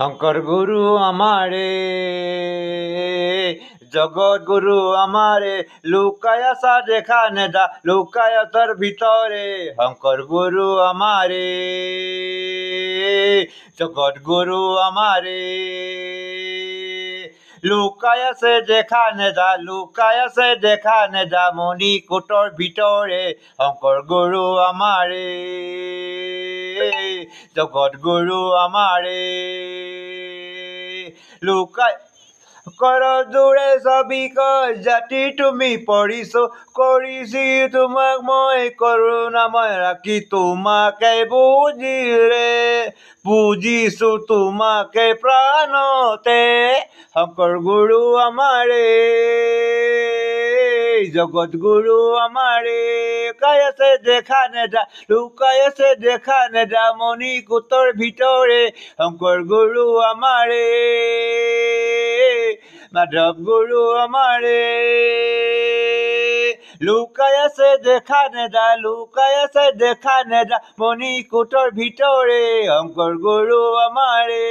শঙ্কর গুরু আমারে জগৎ গুরু আমারে লুকায় আসা যেখানে যা লুকায়তার ভিতরে শঙ্কর গুরু আমারে জগৎ গুরু আমারে লুকায় আছে যেখানে যা লুকায় আছে যেখানে যা মণিকূটৰ ভিতৰে শঙ্কৰ গুৰু আমাৰে জগৎ গুৰু আমাৰে লুকায় কৰ দূৰে ছবি কয় জাতি তুমি পৰিছো কৰিছি তোমাক মই কৰোণাময় ৰাখি তোমাকে বুজিৰে বুজিছো তোমাকে প্ৰাণতে শঙ্কৰ গুৰু আমাৰে জগৎ গুৰু আমাৰে লুকায় আছে যেখানে যা লুকায় আছে যেখানে যা মণিকূটৰ ভিতৰে শঙ্কৰ গুৰু আমাৰে মাধব গুৰু আমাৰে লুকায় আছে যেখানে যা লুকায় আছে যেখানে যা মণিকূটৰ ভিতৰে শঙ্কৰ গুৰু আমাৰে।